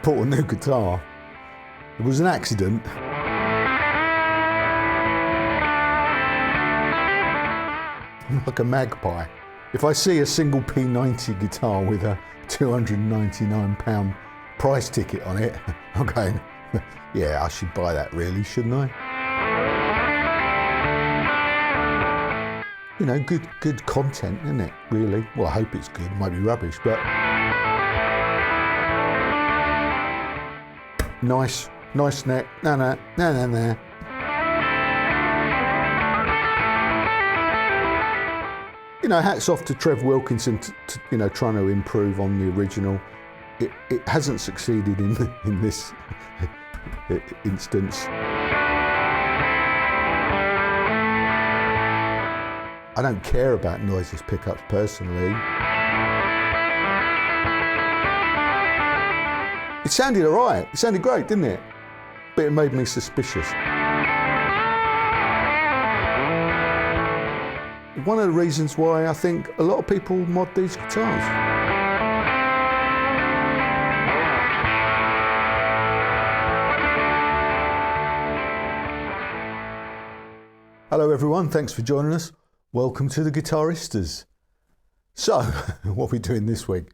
bought a new guitar. It was an accident. I'm like a magpie. If I see a single P90 guitar with a £299 price ticket on it, I'm going, yeah, I should buy that really, shouldn't I? You know, good content, isn't it, really? Well, I hope it's good, it might be rubbish, but nice neck, no. You know, hats off to Trev Wilkinson, you know, trying to improve on the original. It hasn't succeeded in this instance. I don't care about noiseless pickups personally. It sounded all right. It sounded great, didn't it? But it made me suspicious. One of the reasons why I think a lot of people mod these guitars. Hello everyone, thanks for joining us. Welcome to the Guitaristas. So, what are we doing this week?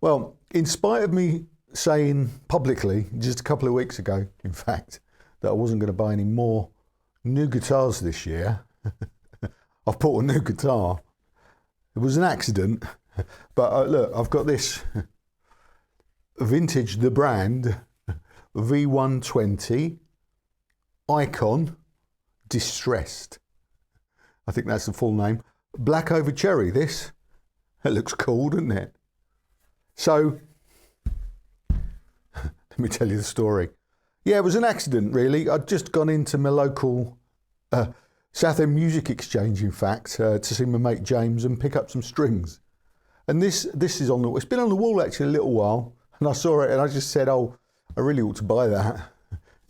Well, in spite of me saying publicly, just a couple of weeks ago, in fact, that I wasn't going to buy any more new guitars this year, I've bought a new guitar. It was an accident, but look, I've got this vintage, the brand, V120 Icon Distressed. I think that's the full name. Black over cherry, this. It looks cool, doesn't it? So, let me tell you the story. Yeah, it was an accident, really. I'd just gone into my local South End Music Exchange, in fact, to see my mate James and pick up some strings. And this is on the, it's been on the wall actually a little while, and I saw it and I just said, oh, I really ought to buy that.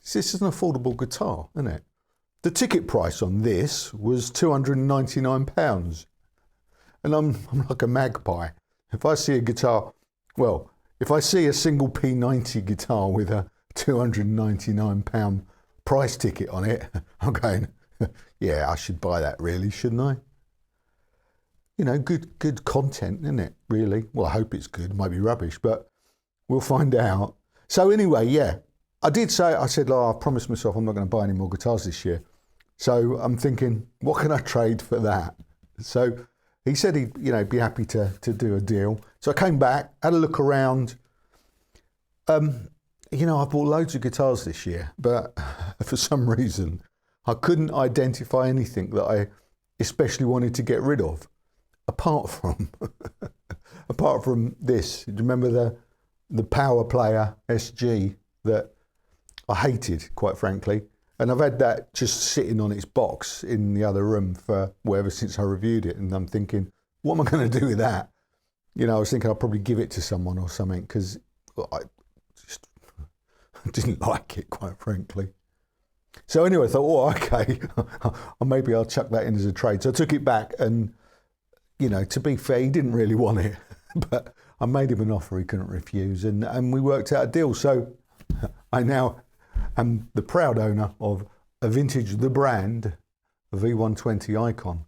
This is an affordable guitar, isn't it? The ticket price on this was £299. And I'm like a magpie. If I see a guitar, well, if I see a single P90 guitar with a £299 price ticket on it, I'm going, yeah, I should buy that really, shouldn't I? You know, good content, isn't it, really? Well, I hope it's good, it might be rubbish, but we'll find out. So anyway, yeah, I said, oh, I promised myself I'm not going to buy any more guitars this year. So I'm thinking, what can I trade for that? So he said he'd, you know, be happy to do a deal. So I came back, had a look around. You know, I bought loads of guitars this year, but for some reason, I couldn't identify anything that I especially wanted to get rid of, apart from this. Do you remember the Power Player SG that I hated, quite frankly? And I've had that just sitting on its box in the other room for whatever since I reviewed it. And I'm thinking, what am I going to do with that? You know, I was thinking I'll probably give it to someone or something because I just didn't like it, quite frankly. So anyway, I thought, oh, okay, maybe I'll chuck that in as a trade. So I took it back and, you know, to be fair, he didn't really want it. But I made him an offer he couldn't refuse and we worked out a deal. So I now am the proud owner of a vintage, the brand, a V120 Icon.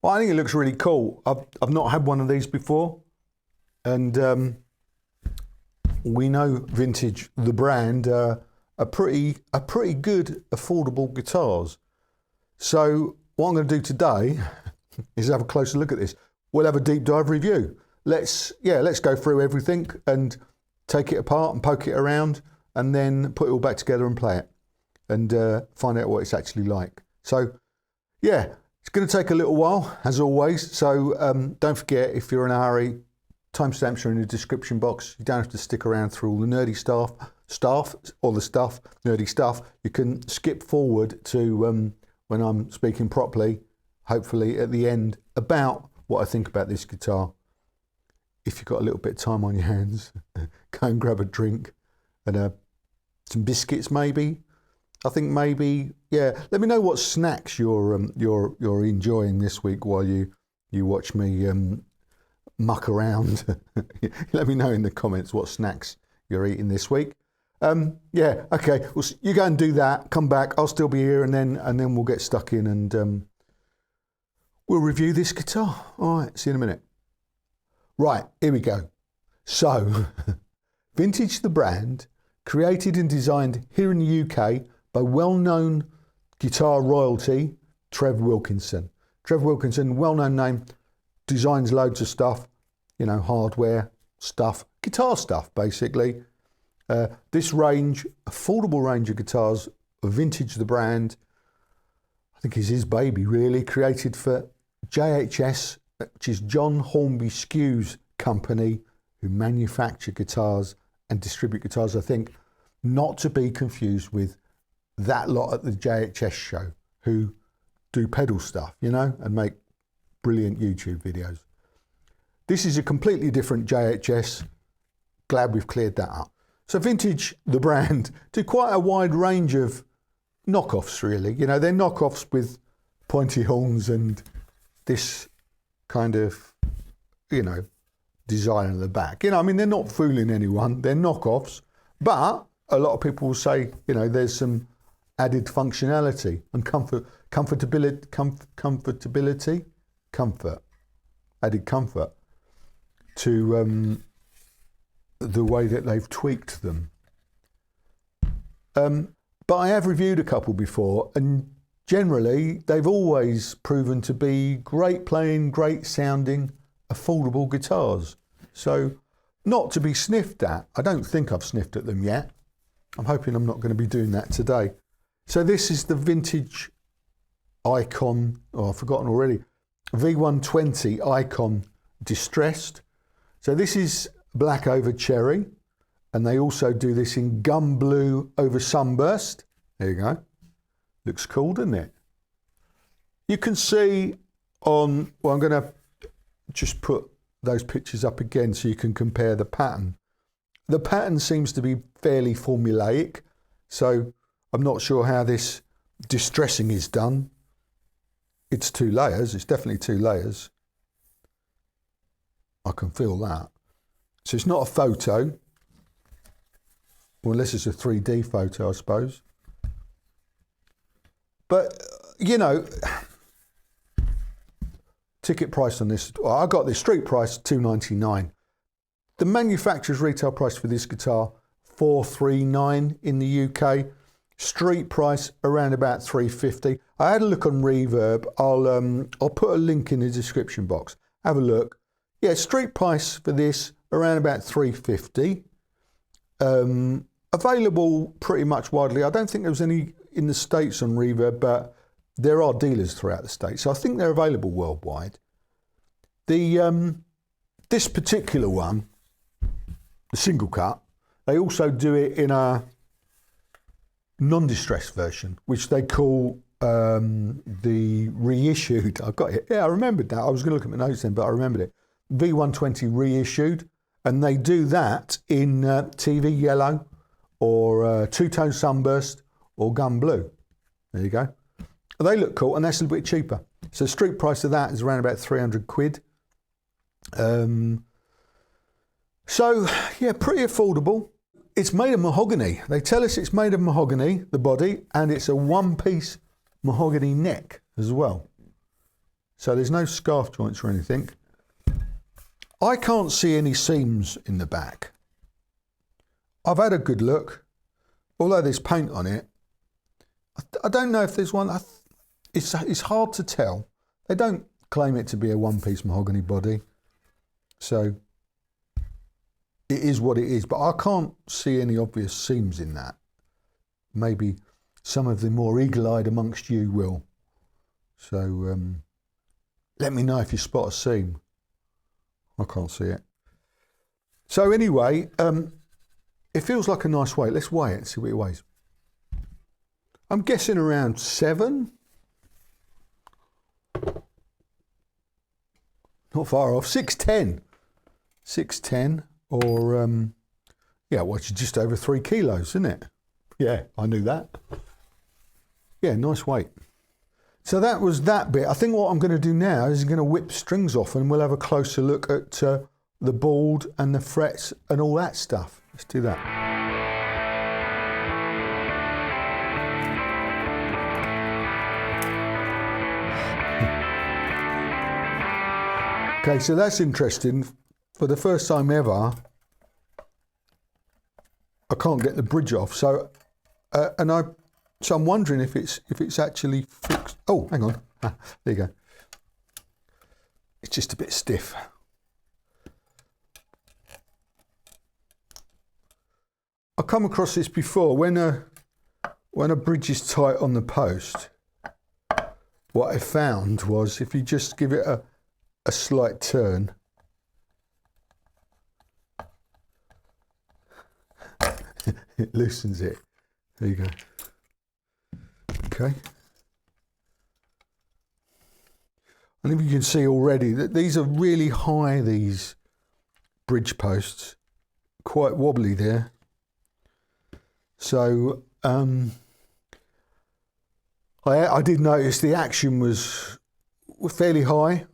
Well, I think it looks really cool. I've not had one of these before. And we know vintage, the brand, are pretty good, affordable guitars. So what I'm going to do today is have a closer look at this. We'll have a deep dive review. Let's go through everything and take it apart and poke it around and then put it all back together and play it and find out what it's actually like. So yeah, it's going to take a little while as always. So don't forget, if you're in a hurry, timestamps are in the description box. You don't have to stick around through all the nerdy nerdy stuff. You can skip forward to when I'm speaking properly, hopefully at the end, about what I think about this guitar. If you've got a little bit of time on your hands, go and grab a drink and some biscuits maybe. I think maybe, yeah. Let me know what snacks you're enjoying this week while you watch me muck around. Let me know in the comments what snacks you're eating this week. Yeah, okay. Well, you go and do that. Come back. I'll still be here, and then we'll get stuck in and we'll review this guitar. All right. See you in a minute. Right. Here we go. So, Vintage the brand, created and designed here in the UK by well-known guitar royalty Trev Wilkinson. Trev Wilkinson, well-known name, designs loads of stuff, you know, hardware stuff, guitar stuff, basically. This range, affordable range of guitars, Vintage the brand, I think is his baby, really, created for JHS, which is John Hornby Skew's company, who manufacture guitars and distribute guitars, I think, not to be confused with that lot at the JHS show, who do pedal stuff, you know, and make brilliant YouTube videos. This is a completely different JHS. Glad we've cleared that up. So Vintage, the brand, do quite a wide range of knockoffs, really. You know, they're knockoffs with pointy horns and this kind of, you know, design on the back. You know, I mean, they're not fooling anyone. They're knockoffs. But a lot of people will say, you know, there's some added functionality and comfort, added comfort to the way that they've tweaked them. But I have reviewed a couple before, and generally they've always proven to be great playing, great sounding, affordable guitars. So not to be sniffed at. I don't think I've sniffed at them yet. I'm hoping I'm not going to be doing that today. So this is the Vintage Icon, oh, I've forgotten already, V120 Icon Distressed. So this is black over cherry, and they also do this in gum blue over sunburst. There you go. Looks cool, doesn't it? You can see on, well, I'm going to just put those pictures up again so you can compare the pattern. The pattern seems to be fairly formulaic, so I'm not sure how this distressing is done. It's 2 layers, it's definitely 2 layers. I can feel that. So it's not a photo, well, unless it's a 3D photo, I suppose. But, you know, ticket price on this, well, I got this street price $299. The manufacturer's retail price for this guitar, $439 in the UK. Street price around about $350. I had a look on Reverb. I'll put a link in the description box. Have a look. Yeah, street price for this around about $350. Available pretty much widely. I don't think there was any in the States on Reverb, but there are dealers throughout the States, so I think they're available worldwide. This particular one, the single cut, they also do it in a non-distressed version, which they call the reissued. I've got it. Yeah, I remembered that. I was going to look at my notes then, but I remembered it. V120 reissued, and they do that in TV yellow or two-tone sunburst or gum blue. There you go. They look cool, and that's a little bit cheaper. So street price of that is around about 300 quid. So yeah, pretty affordable. It's made of mahogany. They tell us it's made of mahogany, the body, and it's a one-piece mahogany neck as well. So there's no scarf joints or anything. I can't see any seams in the back. I've had a good look, although there's paint on it. I don't know if there's one. It's hard to tell. They don't claim it to be a one-piece mahogany body, so it is what it is. But I can't see any obvious seams in that. Maybe some of the more eagle-eyed amongst you will. So let me know if you spot a seam. I can't see it. So anyway, it feels like a nice weight. Let's weigh it and see what it weighs. I'm guessing around 7. Not far off. 610. 610 or, yeah, well, it's just over 3 kilos, isn't it? Yeah, I knew that. Yeah, nice weight. So that was that bit. I think what I'm going to do now is I'm going to whip strings off and we'll have a closer look at the board and the frets and all that stuff. Let's do that. Okay, so that's interesting. For the first time ever, I can't get the bridge off. So, so I'm wondering if it's actually fixed. Oh, hang on. Ah, there you go. It's just a bit stiff. I've come across this before. When a bridge is tight on the post, what I found was if you just give it a slight turn, it loosens it. There you go. Okay. And if you can see already that these are really high, these bridge posts, quite wobbly there. So I did notice the action was fairly high,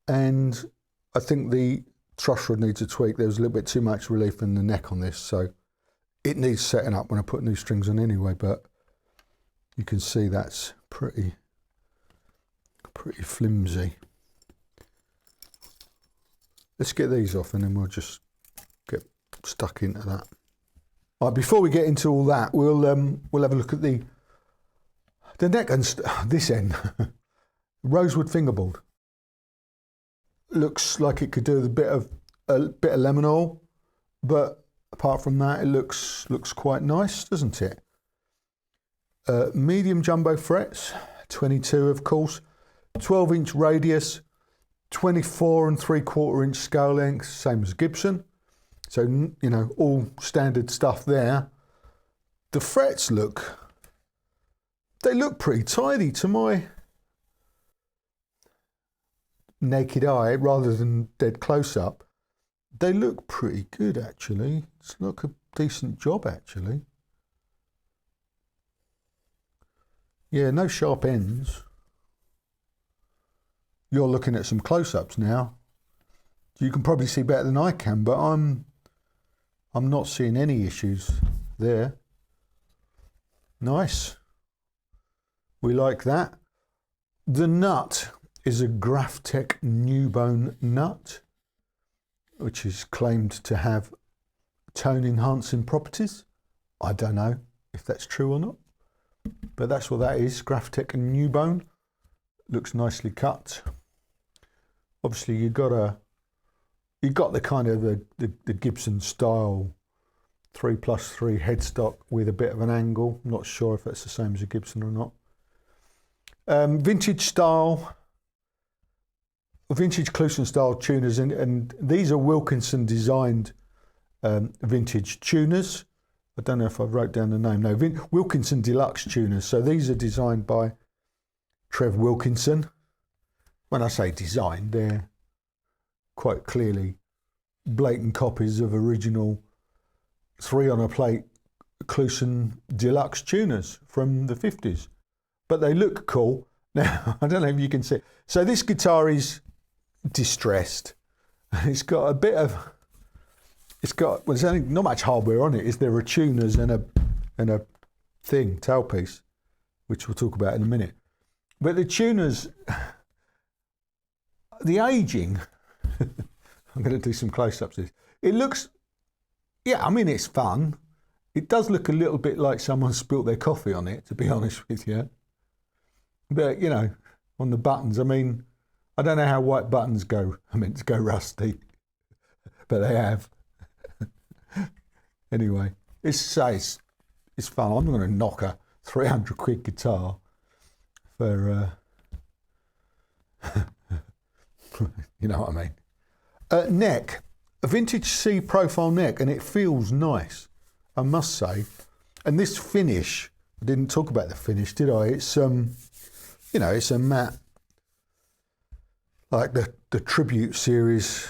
and I think the truss rod needs a tweak. There was a little bit too much relief in the neck on this, so it needs setting up when I put new strings on anyway, but you can see that's pretty flimsy. Let's get these off and then we'll just get stuck into that. All right, before we get into all that, we'll have a look at the neck and this end. Rosewood fingerboard. Looks like it could do with a bit of lemon oil, but apart from that, it looks quite nice, doesn't it? Medium jumbo frets, 22 of course, 12-inch radius, 24 3/4-inch scale length, same as Gibson. So, you know, all standard stuff there. The frets look pretty tidy to my naked eye, rather than dead close up. They look pretty good actually. It's like a decent job actually. Yeah, no sharp ends. You're looking at some close-ups now. You can probably see better than I can, but I'm not seeing any issues there. Nice. We like that. The nut is a Guitaraddict new bone nut, which is claimed to have tone enhancing properties. I don't know if that's true or not, but that's what that is. Guitaraddict new bone. Looks nicely cut. Obviously you got the kind of the Gibson style 3+3 headstock with a bit of an angle. I'm not sure if that's the same as a Gibson or not. Vintage style, vintage Cluson style tuners, and these are Wilkinson designed vintage tuners. I don't know if I wrote down the name. No, Wilkinson Deluxe tuners. So these are designed by Trev Wilkinson. When I say designed, they're quite clearly blatant copies of original 3-on-a-plate Cluson Deluxe tuners from the 50s. But they look cool. Now, I don't know if you can see. So this guitar is distressed. It's got a bit of, well, there's only not much hardware on it. There are tuners and a thing, tailpiece, which we'll talk about in a minute. But the tuners, the aging, I'm going to do some close-ups of this. It looks, yeah, I mean, it's fun. It does look a little bit like someone spilt their coffee on it, to be honest with you. But, you know, on the buttons, I mean, I don't know how white buttons go. I meant to go rusty, but they have. Anyway, it's fun. I'm not going to knock a 300 quid guitar for, you know what I mean. Neck, a vintage C profile neck, and it feels nice, I must say. And this finish, I didn't talk about the finish, did I? It's you know, it's a matte, like the Tribute series,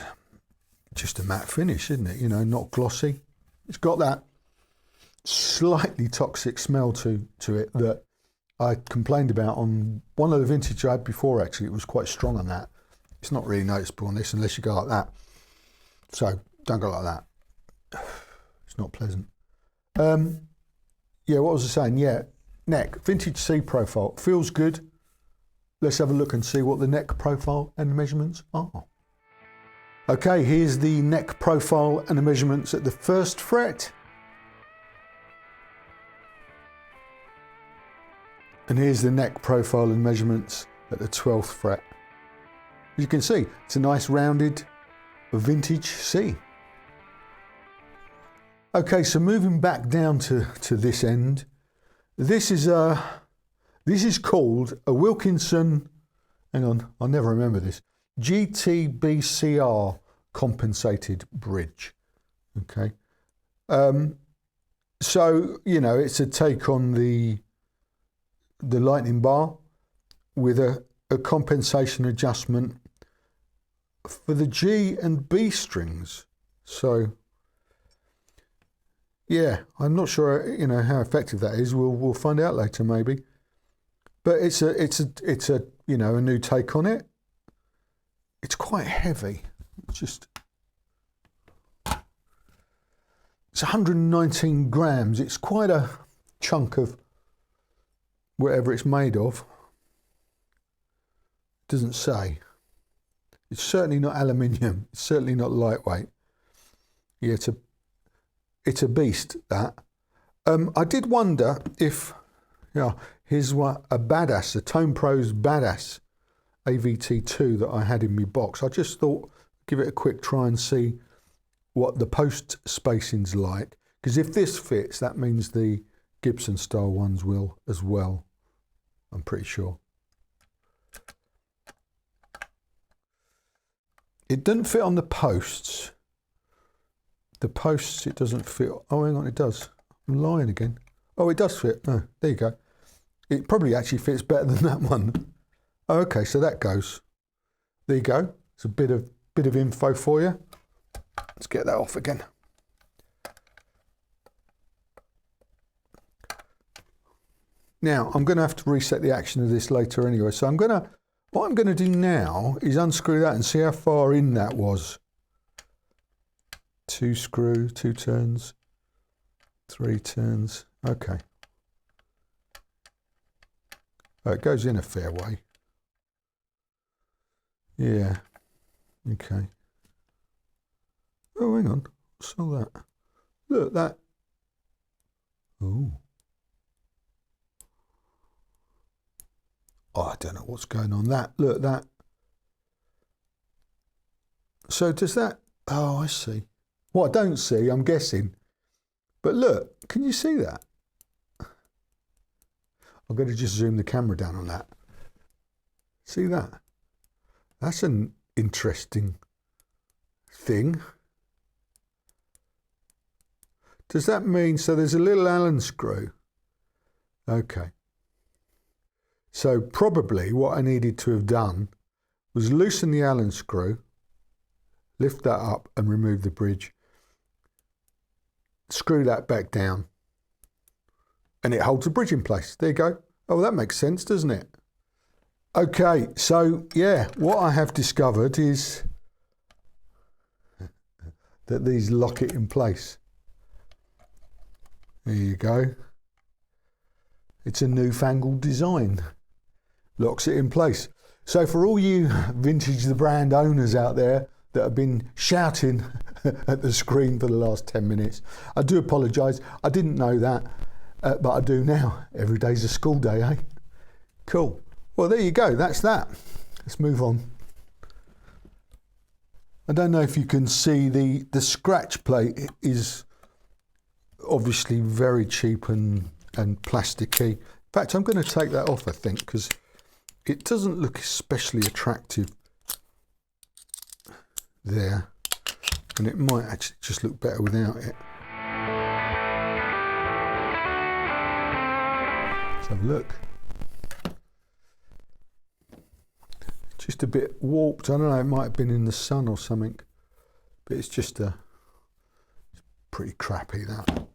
just a matte finish, isn't it? You know, not glossy. It's got that slightly toxic smell to it that I complained about on one of the vintage I had before. Actually, it was quite strong on that. It's not really noticeable on this unless you go like that. So don't go like that. It's not pleasant. Yeah, what was I saying? Yeah, neck, vintage C profile. Feels good. Let's have a look and see what the neck profile and the measurements are. Okay, here's the neck profile and the measurements at the 1st fret. And here's the neck profile and measurements at the 12th fret. As you can see, it's a nice rounded vintage C. Okay, so moving back down to this end, this is called a Wilkinson, hang on, I'll never remember this, GTBCR compensated bridge. Okay, so you know it's a take on the lightning bar with a compensation adjustment for the G and B strings. So yeah, I'm not sure you know how effective that is. We'll find out later maybe. But it's a you know a new take on it. It's quite heavy. It's 119 grams. It's quite a chunk of whatever it's made of. It doesn't say. It's certainly not aluminium. It's certainly not lightweight. Yeah, it's a beast, that. I did wonder if, yeah, here's what a Badass, a Tone Pros Badass AVT2 that I had in my box. I just thought, give it a quick try and see what the post spacing's like. Because if this fits, that means the Gibson style ones will as well, I'm pretty sure. It doesn't fit on the posts. The posts, it doesn't fit. Oh, hang on, it does. I'm lying again. Oh, it does fit. Oh, there you go. It probably actually fits better than that one. Oh, okay, so that goes. There you go. It's a bit of info for you. Let's get that off again. Now, I'm going to have to reset the action of this later anyway. So what I'm going to do now is unscrew that and see how far in that was. 2 screw, 2 turns, 3 turns. Okay. Oh, it goes in a fair way. Yeah. Okay. Oh, hang on. What's all that? Look, that. Oh. Oh, I don't know what's going on. Look, that. So does that. Oh, I see. What I don't see, I'm guessing. But look, can you see that? I'm going to just zoom the camera down on that. See that? That's an interesting thing. Does that mean, so there's a little Allen screw? Okay. So probably what I needed to have done was loosen the Allen screw, lift that up and remove the bridge, screw that back down, and it holds the bridge in place. There you go. Oh, that makes sense, doesn't it? Okay, so yeah, what I have discovered is that these lock it in place. There you go. It's a newfangled design. Locks it in place. So for all you Vintage the Brand owners out there that have been shouting at the screen for the last 10 minutes, I do apologise. I didn't know that, but I do now. Every day's a school day, eh? Cool. Well, there you go. That's that. Let's move on. I don't know if you can see the scratch plate is obviously very cheap and plasticky. In fact, I'm going to take that off, I think, because it doesn't look especially attractive there, and it might actually just look better without it. Let's have a look. Just a bit warped. I don't know, it might have been in the sun or something, but it's just it's pretty crappy, that.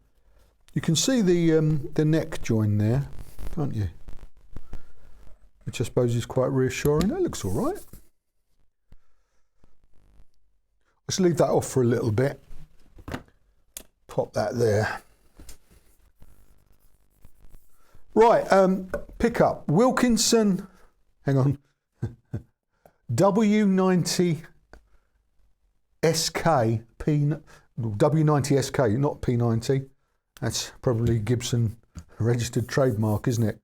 You can see the neck join there, can't you? Which I suppose is quite reassuring. That looks all right. let's leave that off for a little bit. Pop that there. Right, pickup. Wilkinson, hang on, W90 SK, W90 SK, not P90. That's probably Gibson registered trademark, isn't it?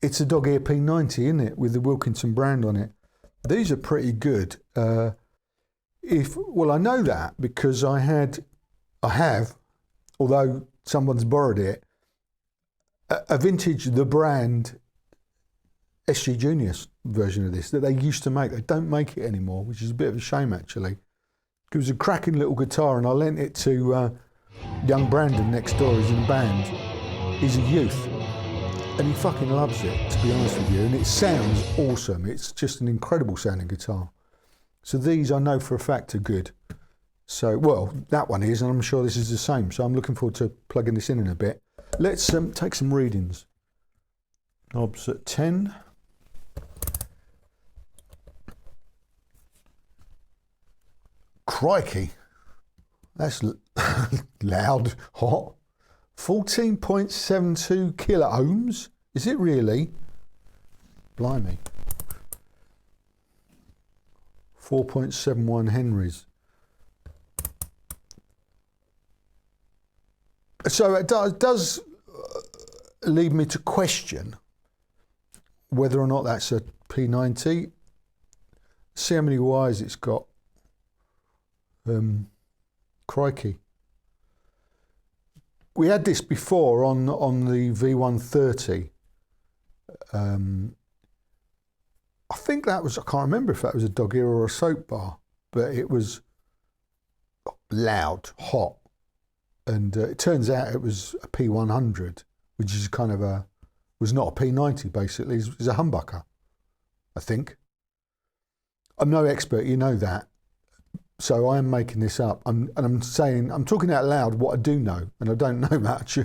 It's a dog ear P90, isn't it, with the Wilkinson brand on it. These are pretty good. Well, I know that because I have, although someone's borrowed it, a vintage The Brand SG Juniors version of this that they used to make. They don't make it anymore, which is a bit of a shame actually. It was a cracking little guitar, and I lent it to young Brandon next door. He's in a band. He's a youth, and he fucking loves it, to be honest with you. And it sounds awesome. It's just an incredible sounding guitar. So these I know for a fact are good. So, well, that one is, and I'm sure this is the same. So I'm looking forward to plugging this in a bit. Let's take some readings. Knobs at 10. Crikey, that's loud, hot. 14.72 kilo ohms. Is it really? Blimey. 4.71 Henrys. So it does lead me to question whether or not that's a P90. See how many wires it's got. Crikey. We had this before on the V130. I think that was, I can't remember if that was a dog ear or a soap bar, but it was loud, hot. And it turns out it was a P100, which is kind of was not a P90 basically, it was a humbucker, I think. I'm no expert, you know that. So I am making this up. I'm talking out loud what I do know, and I don't know much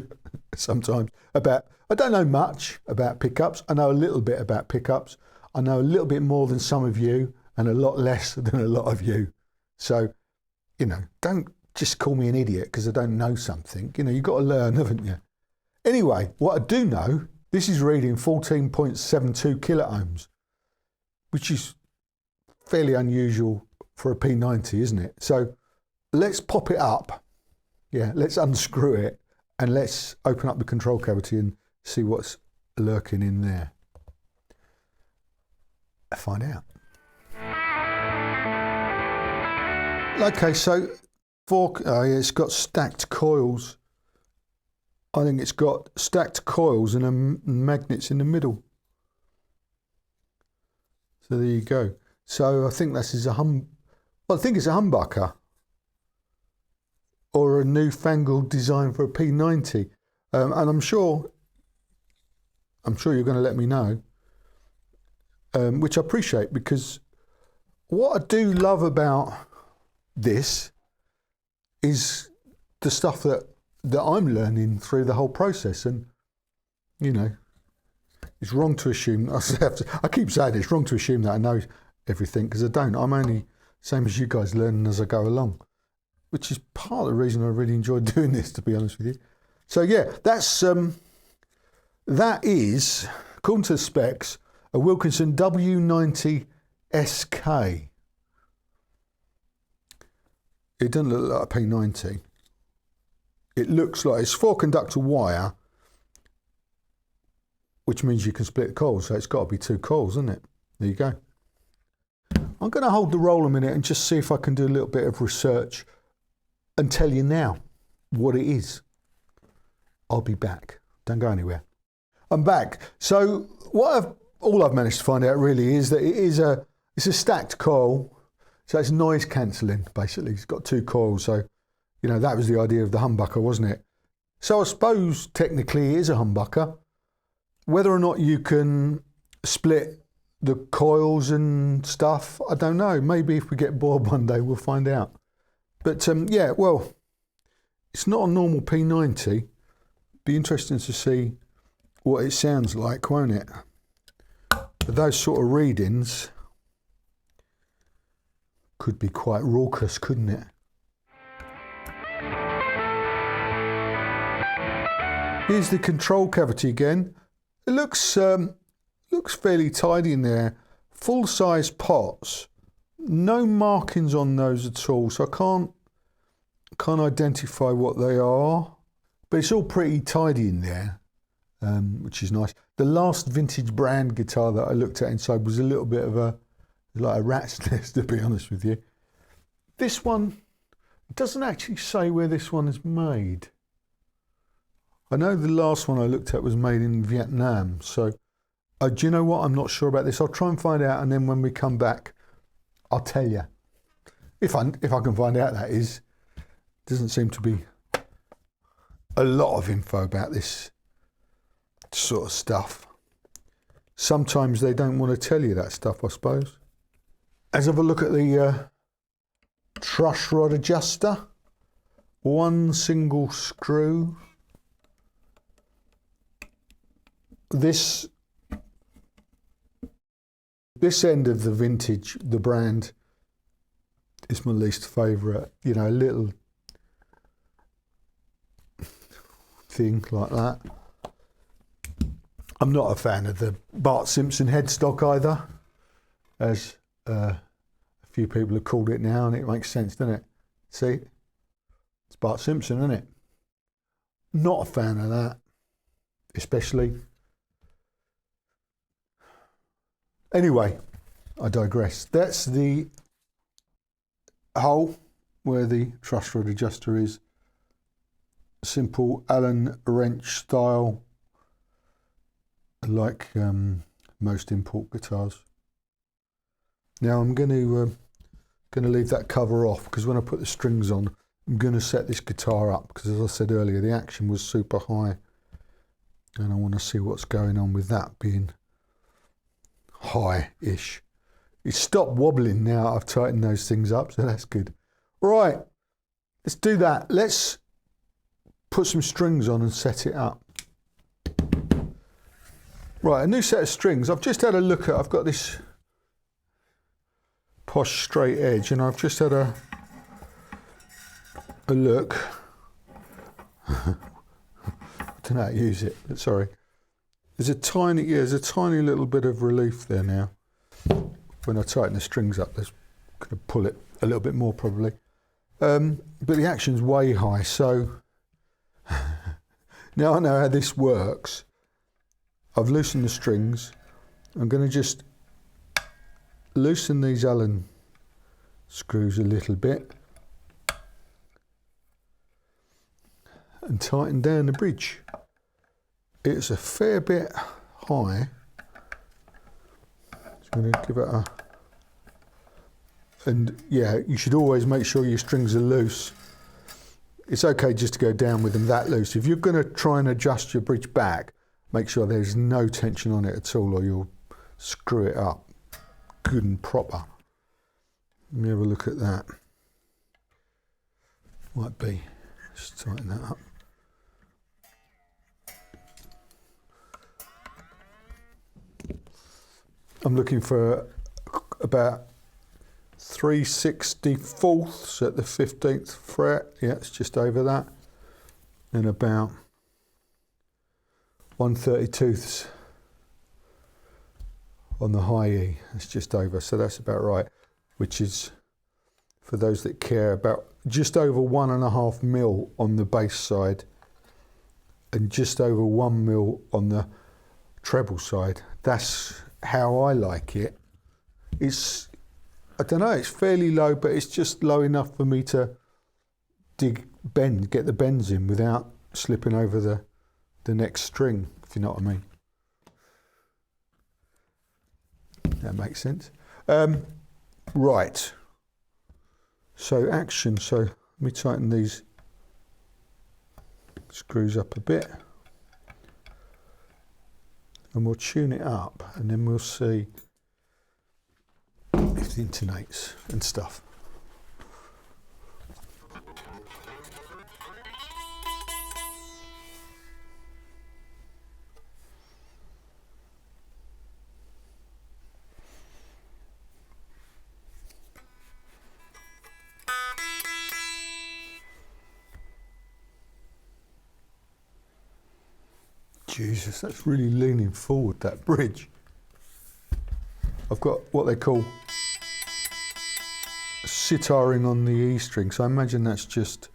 sometimes about, I don't know much about pickups. I know a little bit about pickups. I know a little bit more than some of you and a lot less than a lot of you. So, you know, don't just call me an idiot because I don't know something. You know, you've got to learn, haven't you? Anyway, what I do know, this is reading 14.72 kilo ohms, which is fairly unusual for a P90, isn't it? So let's pop it up. Yeah, let's unscrew it and let's open up the control cavity and see what's lurking in there. Find out. Okay, so it's got stacked coils. I think it's got stacked coils and magnets in the middle. So there you go. So I think this is I think it's a humbucker or a newfangled design for a P90, and I'm sure you're going to let me know, which I appreciate, because what I do love about this is the stuff that I'm learning through the whole process. And you know, it's wrong to assume, I keep saying it's wrong to assume that I know everything, because I don't. I'm only, same as you guys, learning as I go along, which is part of the reason I really enjoy doing this, to be honest with you. So yeah, that is, according to the specs, a Wilkinson W90 SK. It doesn't look like a P90. It looks like it's 4-conductor wire, which means you can split the coils, so it's got to be 2 coils, isn't it? There you go. I'm going to hold the roll a minute and just see if I can do a little bit of research and tell you now what it is. I'll be back. Don't go anywhere. I'm back. So all I've managed to find out really is that it's a stacked coil. So it's noise cancelling, basically. It's got 2 coils. So, you know, that was the idea of the humbucker, wasn't it? So I suppose technically it is a humbucker. Whether or not you can split the coils and stuff, I don't know. Maybe if we get bored one day, we'll find out. But yeah, well, it's not a normal P90. Be interesting to see what it sounds like, won't it? But those sort of readings could be quite raucous, couldn't it? Here's the control cavity again. It looks fairly tidy in there. Full-size pots. No markings on those at all, so I can't identify what they are. But it's all pretty tidy in there, which is nice. The last vintage brand guitar that I looked at inside was a little bit of like a rat's nest, to be honest with you. This one doesn't actually say where this one is made. I know the last one I looked at was made in Vietnam, so do you know what? I'm not sure about this. I'll try and find out, and then when we come back, I'll tell you. If I can find out, that is. Doesn't seem to be a lot of info about this sort of stuff. Sometimes they don't want to tell you that stuff, I suppose. Let's have a look at the truss rod adjuster. One single screw. This end of the vintage, the brand, is my least favourite. You know, a little thing like that. I'm not a fan of the Bart Simpson headstock either, as a few people have called it now, and it makes sense, doesn't it? See? It's Bart Simpson, isn't it? Not a fan of that, especially. Anyway, I digress. That's the hole where the truss rod adjuster is. Simple Allen wrench style, like most import guitars. Now I'm going to leave that cover off, because when I put the strings on, I'm going to set this guitar up, because as I said earlier, the action was super high, and I want to see what's going on with that being high-ish. It's stopped wobbling now. I've tightened those things up, so that's good. Right, let's do that. Let's put some strings on and set it up. Right, a new set of strings. I've just had a look at, I've got this posh straight edge, and I've just had a look. I don't know how to use it, but sorry. There's a tiny little bit of relief there now. When I tighten the strings up, there's going to pull it a little bit more probably. But the action's way high, so now I know how this works. I've loosened the strings. I'm going to just loosen these Allen screws a little bit and tighten down the bridge. It's a fair bit high. Just going to give it a... And yeah, you should always make sure your strings are loose. It's okay just to go down with them that loose. If you're going to try and adjust your bridge back, make sure there's no tension on it at all, or you'll screw it up good and proper. Let me have a look at that. Might be. Just tighten that up. I'm looking for about 3/64ths at the 15th fret. Yeah, it's just over that. And about 1/32ths on the high E. It's just over, so that's about right. Which is, for those that care, about just over 1.5 mil on the bass side, and just over 1 mil on the treble side. That's how I like it. It's, I don't know, it's fairly low, but it's just low enough for me to get the bends in without slipping over the next string, if you know what I mean. That makes sense. Right. So action. So let me tighten these screws up a bit, and we'll tune it up, and then we'll see if it intonates and stuff. Jesus, that's really leaning forward, that bridge. I've got what they call sitaring on the E string, so I imagine that's just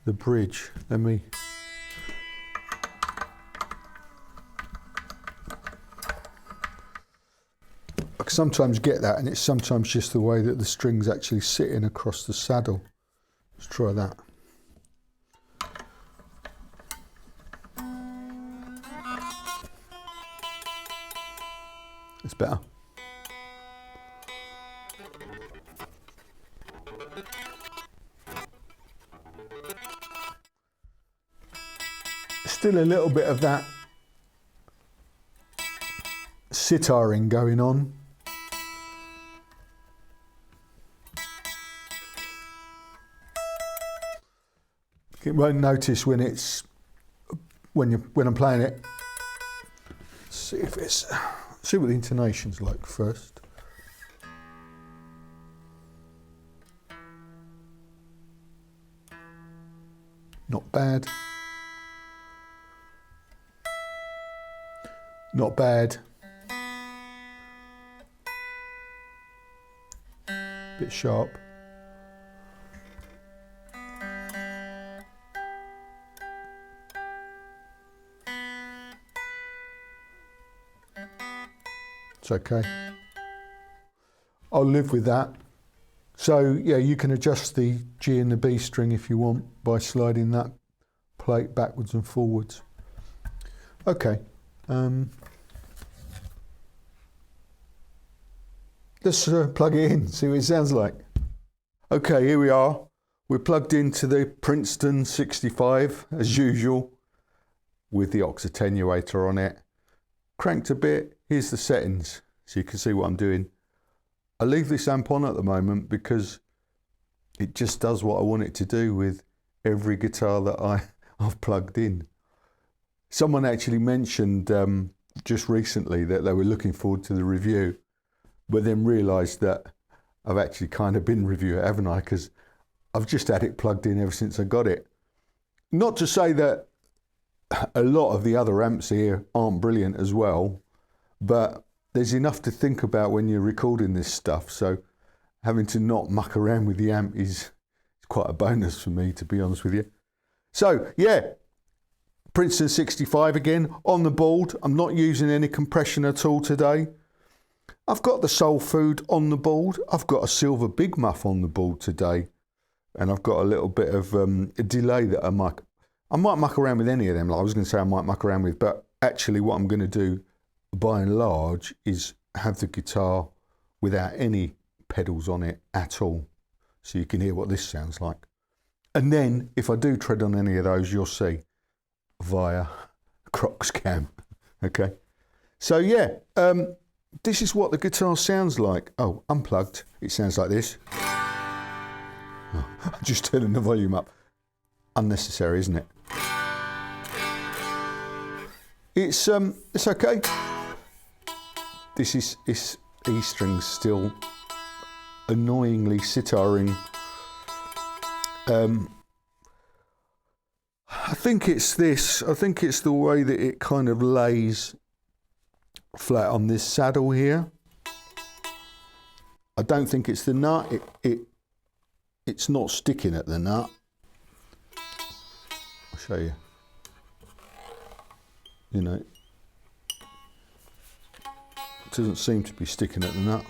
the bridge. Let me... I sometimes get that, and it's sometimes just the way that the string's actually sitting across the saddle. Let's try that. It's better. Still a little bit of that sitaring going on. You won't notice when I'm playing it. Let's see if it's... See what the intonation's like first. Not bad. Not bad. Bit sharp. It's okay. I'll live with that. So yeah, you can adjust the G and the B string if you want by sliding that plate backwards and forwards. Okay. Let's plug it in, see what it sounds like. Okay, here we are. We're plugged into the Princeton 65 as usual with the aux attenuator on it. Cranked a bit. Here's the settings so you can see what I'm doing. I leave this amp on at the moment because it just does what I want it to do with every guitar that I've plugged in. Someone actually mentioned just recently that they were looking forward to the review, but then realised that I've actually kind of been reviewing it, haven't I? Because I've just had it plugged in ever since I got it. Not to say that a lot of the other amps here aren't brilliant as well, but there's enough to think about when you're recording this stuff, so having to not muck around with the amp is quite a bonus for me, to be honest with you. So yeah, Princeton 65 again on the board. I'm not using any compression at all today. I've got the Soul Food on the board. I've got a Silver Big Muff on the board today, and I've got a little bit of a delay that I might muck around with any of them. Like I was going to say I might muck around with, but actually what I'm going to do by and large is have the guitar without any pedals on it at all, so you can hear what this sounds like. And then if I do tread on any of those, you'll see via Crocs cam. Okay, so yeah, this is what the guitar sounds like. Oh, unplugged, it sounds like this. Oh, I'm just turning the volume up. Unnecessary, isn't it? It's okay. This is E strings still annoyingly sitaring. I think it's this. I think it's the way that it kind of lays flat on this saddle here. I don't think it's the nut. It's not sticking at the nut. I'll show you. You know, it doesn't seem to be sticking at the nut.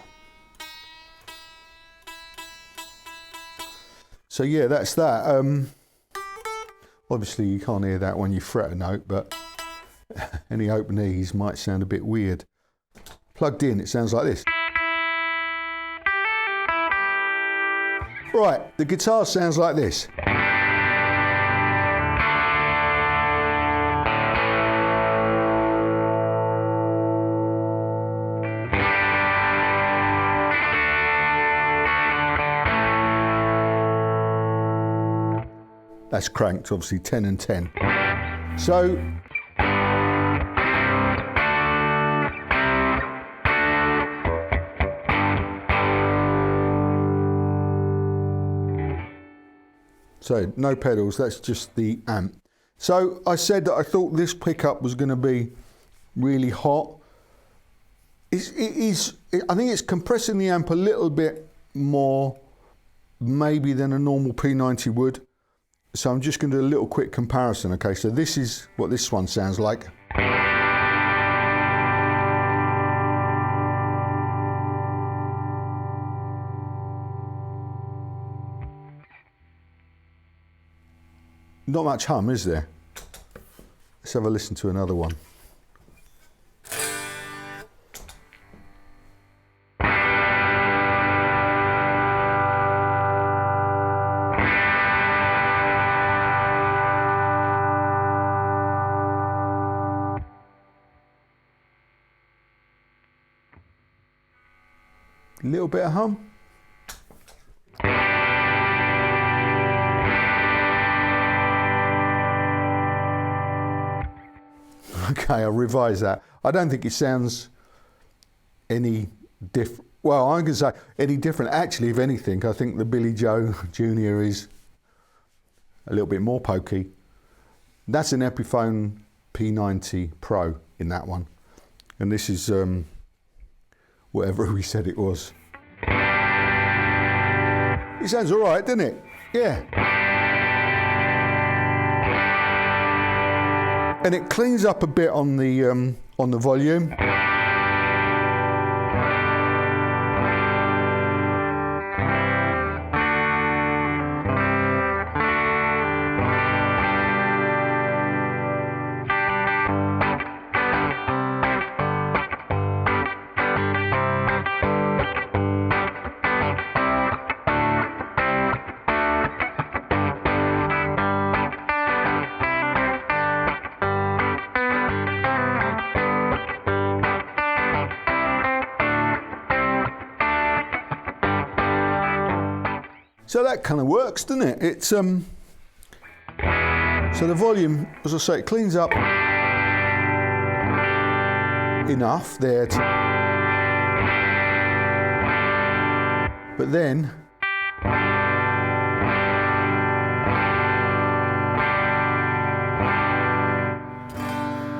So yeah, that's that. Obviously you can't hear that when you fret a note, but any open E's might sound a bit weird. Plugged in, it sounds like this. Right, the guitar sounds like this. That's cranked, obviously 10 and 10. So, no pedals, that's just the amp. So I said that I thought this pickup was going to be really hot. I think it's compressing the amp a little bit more maybe than a normal P90 would. So I'm just going to do a little quick comparison. Okay, so this is what this one sounds like. Not much hum, is there? Let's have a listen to another one. A little bit of hum. Okay, I'll revise that. I don't think it sounds any different. Well, I'm going to say any different. Actually, if anything, I think the Billy Joe Jr. is a little bit more pokey. That's an Epiphone P90 Pro in that one. And this is whatever we said it was. It sounds all right, doesn't it? Yeah. And it cleans up a bit on the volume. So that kind of works, doesn't it? It's so the volume, as I say, it cleans up enough there but then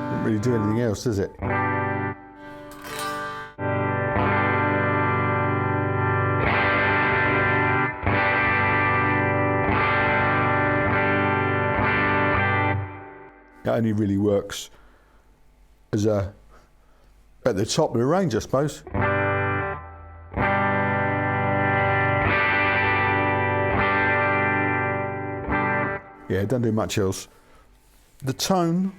doesn't really do anything else, does it? It only really works as at the top of the range, I suppose. Yeah, it doesn't do much else. The tone.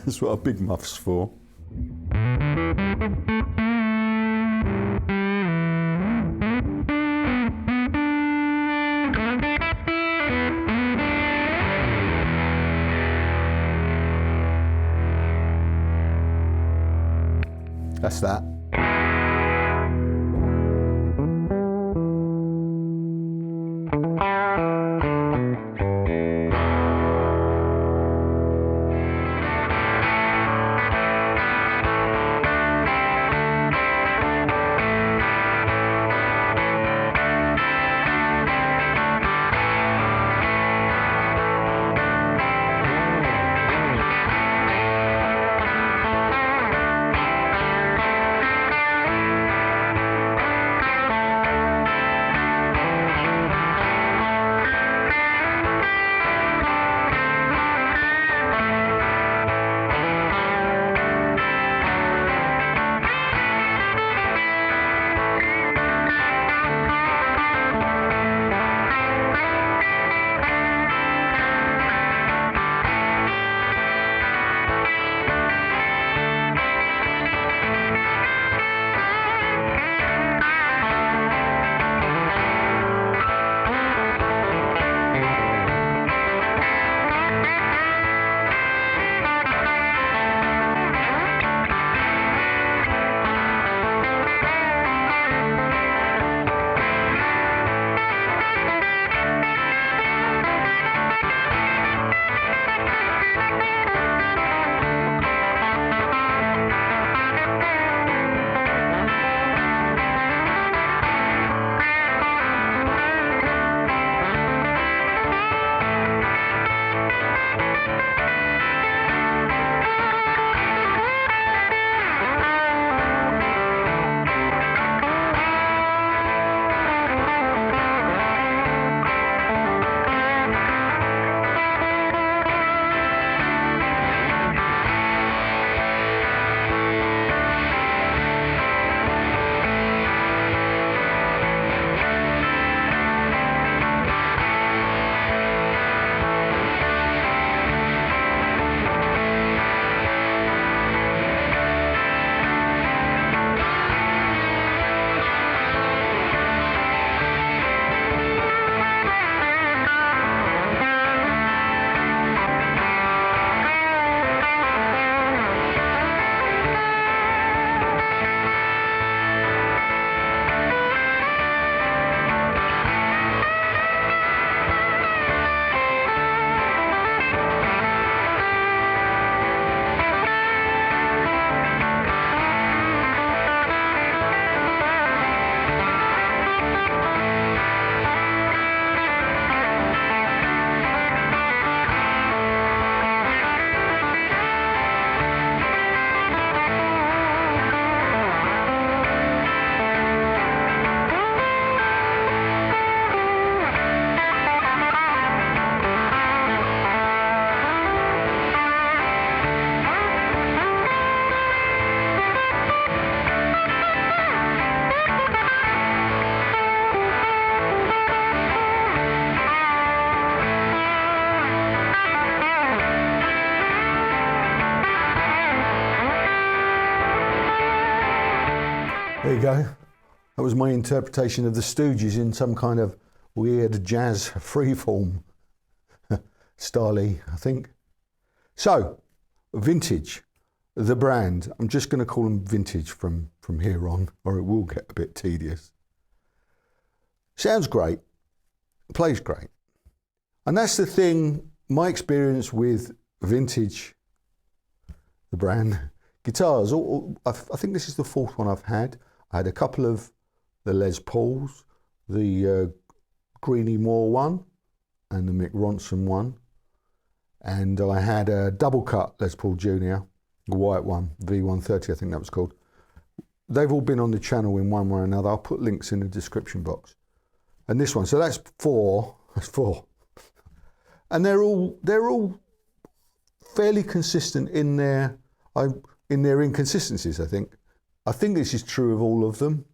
That's what a big muff's for. That's that. There you go. That was my interpretation of the Stooges in some kind of weird jazz freeform style, I think. So, Vintage, the brand. I'm just going to call them Vintage from here on, or it will get a bit tedious. Sounds great, plays great. And that's the thing, my experience with Vintage, the brand, guitars. I think this is the fourth one I've had. I had a couple of the Les Pauls, the Greenie Moore one and the Mick Ronson one. And I had a double cut Les Paul Jr., the white one, V120 I think that was called. They've all been on the channel in one way or another. I'll put links in the description box. And this one, so that's four. And they're all fairly consistent in their inconsistencies, I think. I think this is true of all of them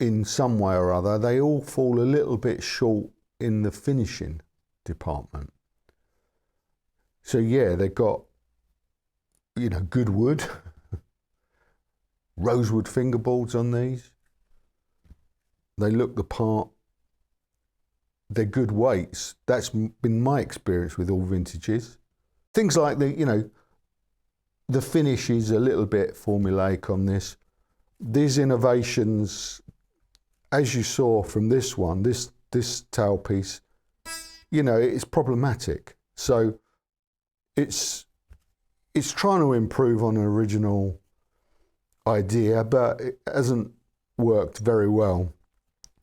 in some way or other. They all fall a little bit short in the finishing department. So yeah, they've got, you know, good wood, rosewood fingerboards on these. They look the part. They're good weights. That's been my experience with all vintages. Things like the finish is a little bit formulaic on this. These innovations, as you saw from this one, this tailpiece, it's problematic. So it's trying to improve on an original idea, but it hasn't worked very well.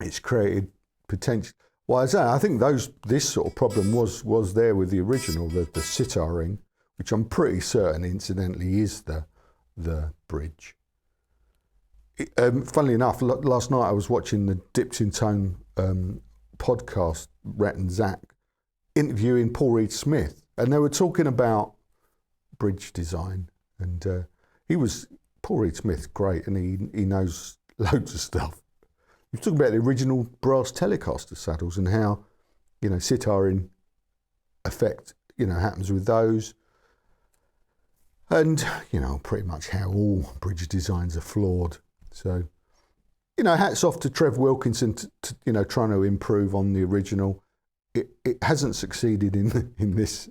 It's created potential. Why is that? I think this sort of problem was there with the original, the sitaring, which I'm pretty certain, incidentally, is the bridge. Funnily enough, last night I was watching the Dipped in Tone podcast, Rhett and Zach, interviewing Paul Reed Smith, and they were talking about bridge design, and Paul Reed Smith's great, and he knows loads of stuff. He was talking about the original brass Telecaster saddles and how, sitaring effect, happens with those. And, pretty much how all bridge designs are flawed. So, hats off to Trev Wilkinson, trying to improve on the original. It hasn't succeeded in this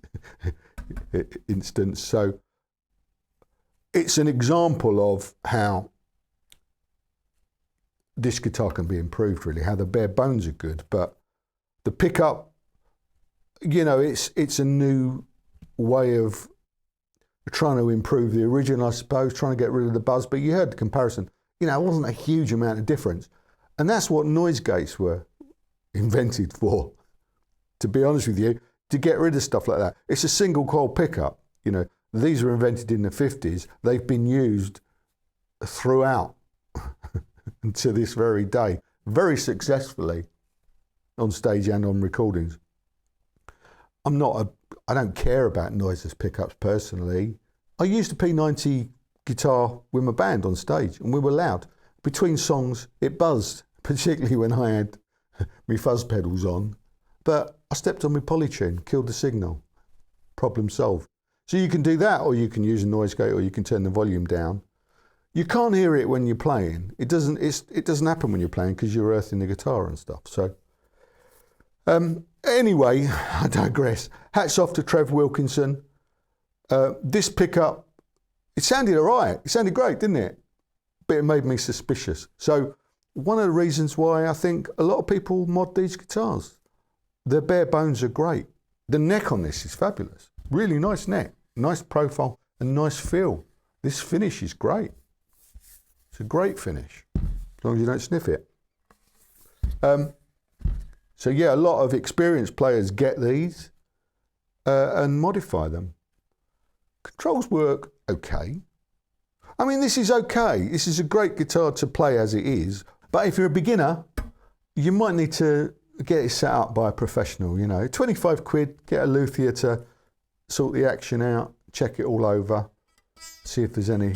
instance. So, it's an example of how this guitar can be improved, really, how the bare bones are good, but the pickup, it's a new way of trying to improve the original, I suppose, trying to get rid of the buzz, but you heard the comparison. It wasn't a huge amount of difference. And that's what noise gates were invented for, to be honest with you, to get rid of stuff like that. It's a single coil pickup. These were invented in the 50s. They've been used throughout to this very day, very successfully on stage and on recordings. I don't care about noiseless pickups personally. I used a P90 guitar with my band on stage, and we were loud. Between songs, it buzzed, particularly when I had my fuzz pedals on. But I stepped on my Polytune, killed the signal. Problem solved. So you can do that, or you can use a noise gate, or you can turn the volume down. You can't hear it when you're playing. It doesn't happen when you're playing because you're earthing the guitar and stuff. So anyway, I digress. Hats off to Trev Wilkinson. This pickup, it sounded all right. It sounded great, didn't it? But it made me suspicious. So one of the reasons why I think a lot of people mod these guitars. Their bare bones are great. The neck on this is fabulous. Really nice neck, nice profile, and nice feel. This finish is great. It's a great finish, as long as you don't sniff it. So yeah, a lot of experienced players get these and modify them. Controls work okay. I mean, this is okay. This is a great guitar to play as it is. But if you're a beginner, you might need to get it set up by a professional, 25 quid, get a luthier to sort the action out, check it all over, see if there's any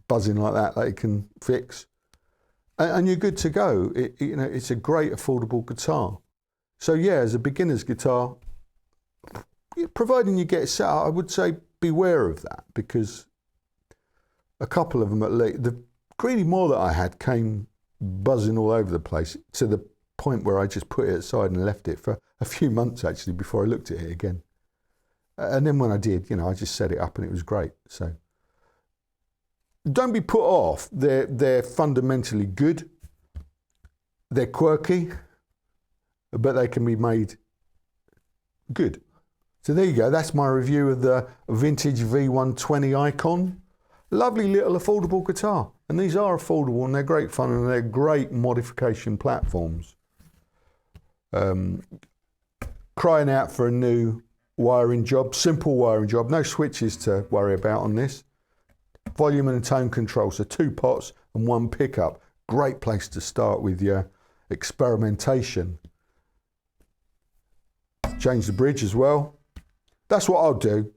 buzzing like that you can fix, and you're good to go. It's a great affordable guitar. So yeah, as a beginner's guitar, providing you get it set up, I would say beware of that, because a couple of them at least, the greedy moor that I had came buzzing all over the place to the point where I just put it aside and left it for a few months actually before I looked at it again. And then when I did, you know, I just set it up and it was great. So don't be put off. They're fundamentally good. They're quirky, but they can be made good. So there you go. That's my review of the vintage V120 Icon. Lovely little affordable guitar. And these are affordable and they're great fun and they're great modification platforms. Crying out for a new wiring job, simple wiring job, no switches to worry about on this. Volume and tone control, so 2 pots and 1 pickup. Great place to start with your experimentation. Change the bridge as well. That's what I'll do.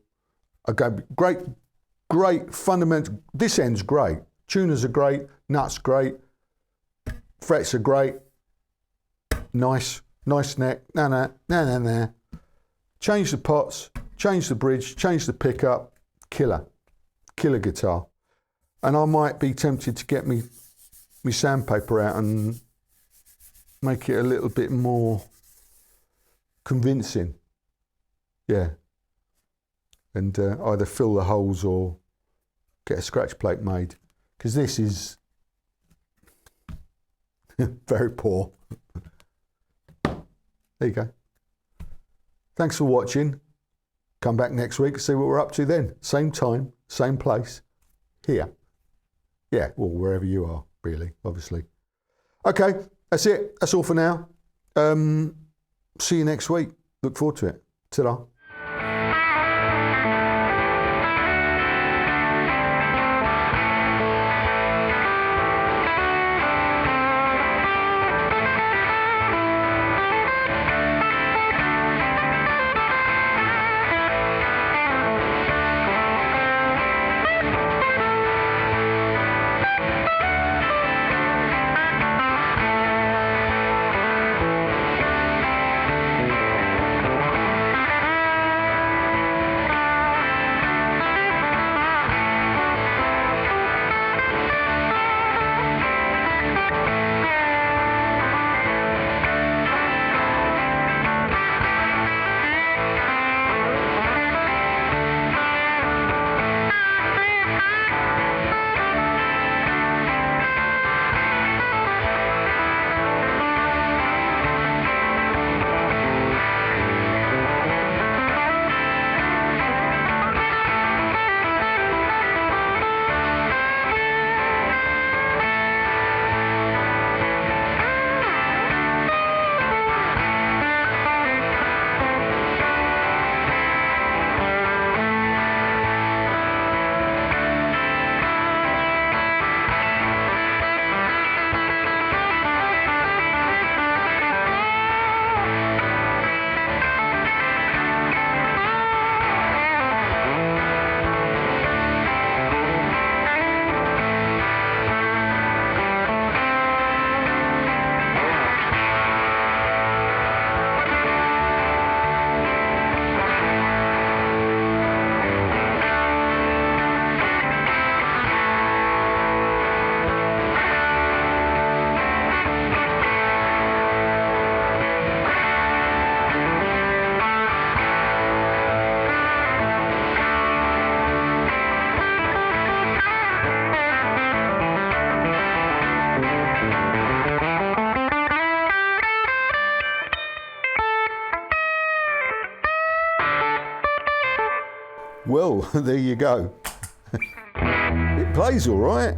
I go great fundamental. This end's great. Tuners are great. Nuts great. Frets are great. Nice neck. No. Change the pots. Change the bridge. Change the pickup. Killer guitar. And I might be tempted to get me sandpaper out and make it a little bit more convincing. Yeah. And either fill the holes or get a scratch plate made, because this is very poor. There you go. Thanks for watching. Come back next week and see what we're up to then. Same time, same place, here. Yeah, well, wherever you are, really, obviously. Okay, that's it. That's all for now. See you next week. Look forward to it. Ta-da. Well, there you go. It plays all right.